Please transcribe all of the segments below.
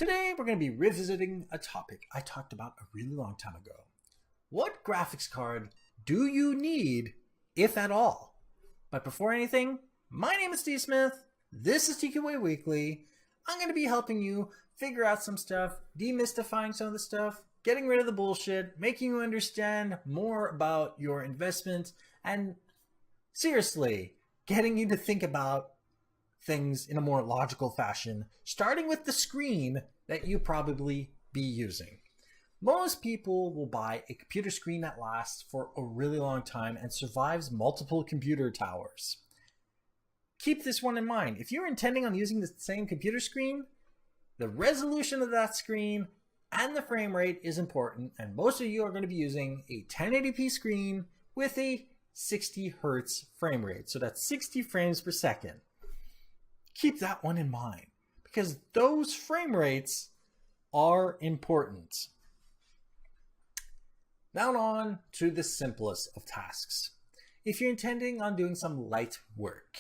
Today we're going to be revisiting a topic I talked about a really long time ago. What graphics card do you need, if at all? But before anything, my name is Steve Smith, this is TQA Weekly. I'm going to be helping you figure out some stuff, demystifying some of the stuff, getting rid of the bullshit, making you understand more about your investment, and seriously, getting you to think about things in a more logical fashion, starting with the screen that you probably be using. Most people will buy a computer screen that lasts for a really long time and survives multiple computer towers. Keep this one in mind. If you're intending on using the same computer screen, the resolution of that screen and the frame rate is important, and most of you are going to be using a 1080p screen with a 60 Hertz frame rate. So that's 60 frames per second. Keep that one in mind because those frame rates are important. Now on to the simplest of tasks. If you're intending on doing some light work,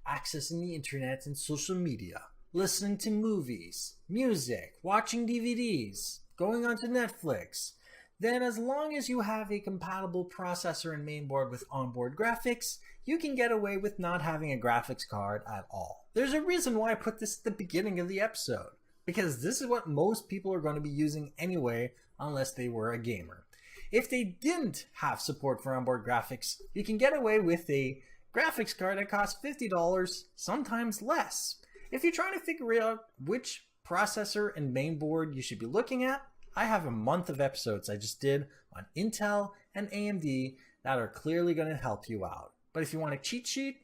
accessing the internet and social media, listening to movies, music, watching DVDs, going onto Netflix, then as long as you have a compatible processor and mainboard with onboard graphics, you can get away with not having a graphics card at all. There's a reason why I put this at the beginning of the episode, because this is what most people are going to be using anyway, unless they were a gamer. If they didn't have support for onboard graphics, you can get away with a graphics card that costs $50, sometimes less. If you're trying to figure out which processor and mainboard you should be looking at, I have a month of episodes I just did on Intel and AMD that are clearly going to help you out. But if you want a cheat sheet,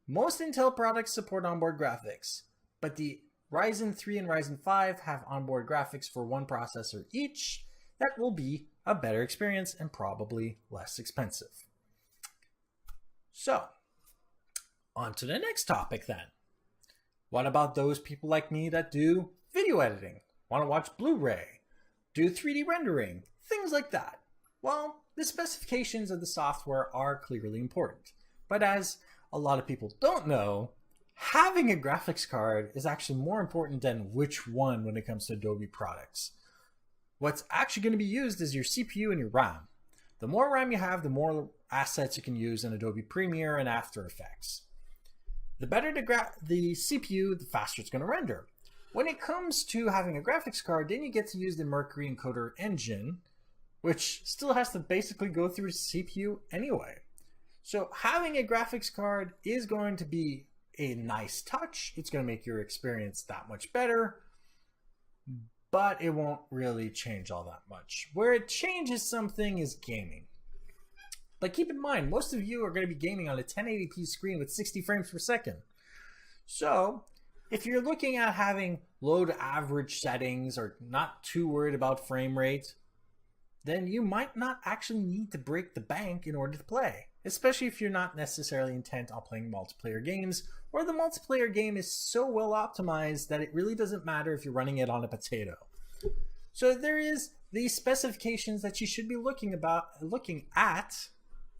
most Intel products support onboard graphics, but the Ryzen 3 and Ryzen 5 have onboard graphics for one processor each. That will be a better experience and probably less expensive. So, on to the next topic then. What about those people like me that do video editing, want to watch Blu-ray, do 3D rendering, things like that? Well, the specifications of the software are clearly important. But as a lot of people don't know, having a graphics card is actually more important than which one when it comes to Adobe products. What's actually going to be used is your CPU and your RAM. The more RAM you have, the more assets you can use in Adobe Premiere and After Effects. The better the CPU, the faster it's going to render. When it comes to having a graphics card, then you get to use the Mercury encoder engine, which still has to basically go through the CPU anyway. So having a graphics card is going to be a nice touch. It's going to make your experience that much better, but it won't really change all that much. Where it changes something is gaming. But keep in mind, most of you are going to be gaming on a 1080p screen with 60 frames per second. So if you're looking at having low to average settings or not too worried about frame rate, then you might not actually need to break the bank in order to play, especially if you're not necessarily intent on playing multiplayer games, or the multiplayer game is so well optimized that it really doesn't matter if you're running it on a potato. So there is the specifications that you should be looking at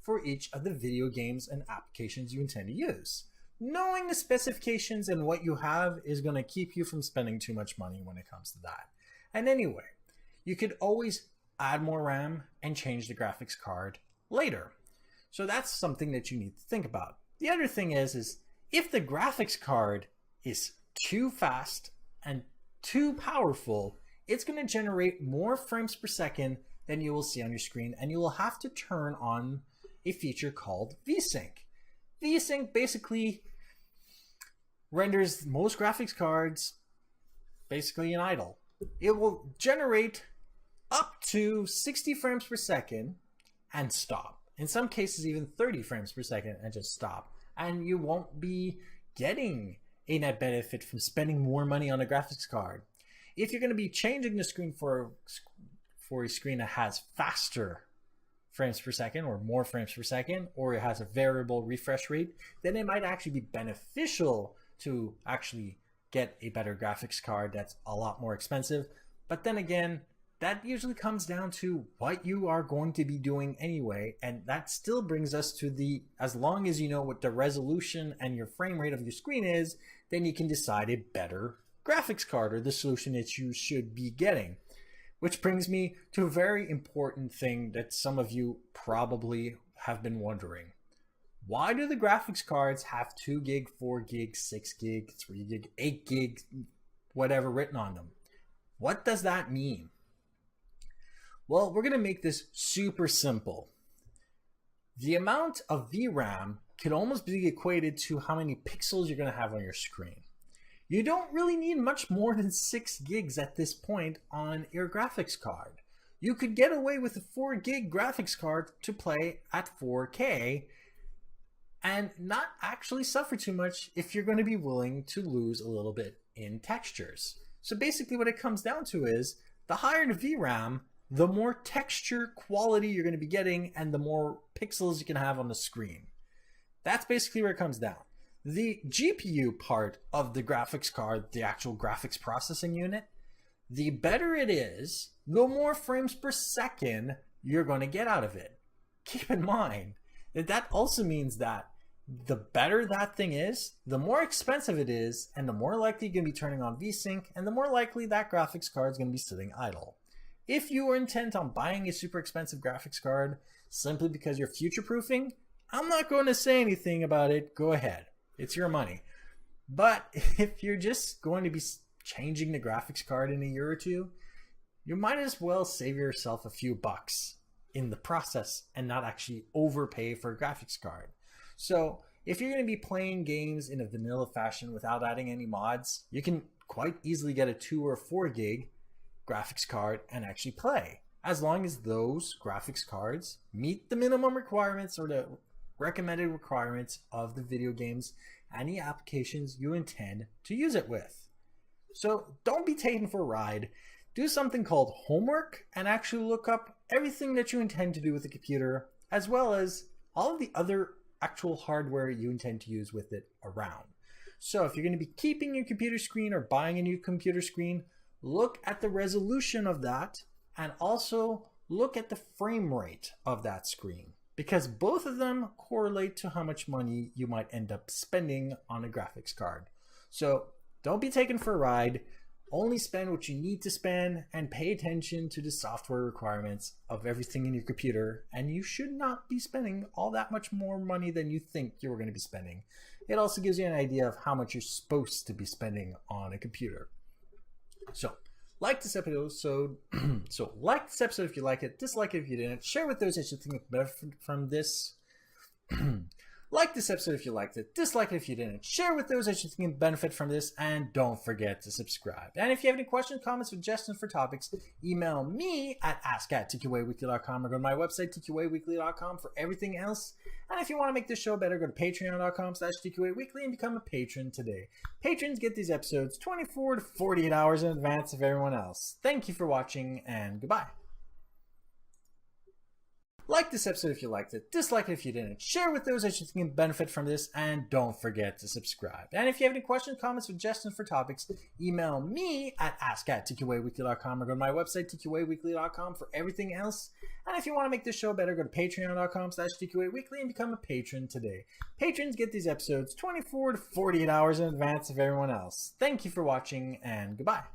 for each of the video games and applications you intend to use. Knowing the specifications and what you have is going to keep you from spending too much money when it comes to that. And anyway, you could always add more RAM and change the graphics card later. So that's something that you need to think about. The other thing is if the graphics card is too fast and too powerful, it's going to generate more frames per second than you will see on your screen, and you will have to turn on a feature called VSync. VSync basically renders most graphics cards basically in idle. It will generate up to 60 frames per second and stop. In some cases, even 30 frames per second and just stop. And you won't be getting a net benefit from spending more money on a graphics card. If you're going to be changing the screen for a screen that has faster frames per second or more frames per second, or it has a variable refresh rate, then it might actually be beneficial to actually get a better graphics card that's a lot more expensive. But then again, that usually comes down to what you are going to be doing anyway, and that still brings us to as long as you know what the resolution and your frame rate of your screen is, then you can decide a better graphics card are the solution that you should be getting. Which brings me to a very important thing that some of you probably have been wondering. Why do the graphics cards have 2 gig, 4 gig, 6 gig, 3 gig, 8 gig, whatever written on them? What does that mean? Well, we're going to make this super simple. The amount of VRAM can almost be equated to how many pixels you're going to have on your screen. You don't really need much more than 6 gigs at this point on your graphics card. You could get away with a 4 gig graphics card to play at 4K and not actually suffer too much if you're going to be willing to lose a little bit in textures. So basically what it comes down to is the higher the VRAM, the more texture quality you're going to be getting and the more pixels you can have on the screen. That's basically where it comes down. The GPU part of the graphics card, the actual graphics processing unit, the better it is, the more frames per second you're going to get out of it. Keep in mind that that also means that the better that thing is, the more expensive it is, and the more likely you're going to be turning on VSync, and the more likely that graphics card is going to be sitting idle. If you are intent on buying a super expensive graphics card simply because you're future-proofing, I'm not going to say anything about it. Go ahead. It's your money. But if you're just going to be changing the graphics card in a year or two, you might as well save yourself a few bucks in the process and not actually overpay for a graphics card. So if you're going to be playing games in a vanilla fashion without adding any mods, you can quite easily get a 2 or 4 gig graphics card and actually play, as long as those graphics cards meet the minimum requirements or the recommended requirements of the video games and the applications you intend to use it with. So don't be taken for a ride. Do something called homework and actually look up everything that you intend to do with the computer, as well as all of the other actual hardware you intend to use with it around. So if you're going to be keeping your computer screen or buying a new computer screen, look at the resolution of that and also look at the frame rate of that screen, because both of them correlate to how much money you might end up spending on a graphics card. So don't be taken for a ride. Only spend what you need to spend and pay attention to the software requirements of everything in your computer, and you should not be spending all that much more money than you think you were going to be spending. It also gives you an idea of how much you're supposed to be spending on a computer. So like this episode, like this episode if you like it, dislike it if you didn't, share with those that you think benefit from this. Like this episode if you liked it, dislike it if you didn't, share with those that you think benefit from this, and don't forget to subscribe. And if you have any questions, comments, suggestions for topics, email me at ask@tqaweekly.com or go to my website, tqaweekly.com, for everything else. And if you want to make this show better, go to patreon.com/tqaweekly and become a patron today. Patrons get these episodes 24 to 48 hours in advance of everyone else. Thank you for watching, and goodbye. Like this episode if you liked it, dislike it if you didn't, share with those that you think benefit from this, and don't forget to subscribe. And if you have any questions, comments, suggestions for topics, email me at ask@tqaweekly.com or go to my website, tqaweekly.com, for everything else. And if you want to make this show better, go to patreon.com/tqaweekly and become a patron today. Patrons get these episodes 24 to 48 hours in advance of everyone else. Thank you for watching, and goodbye.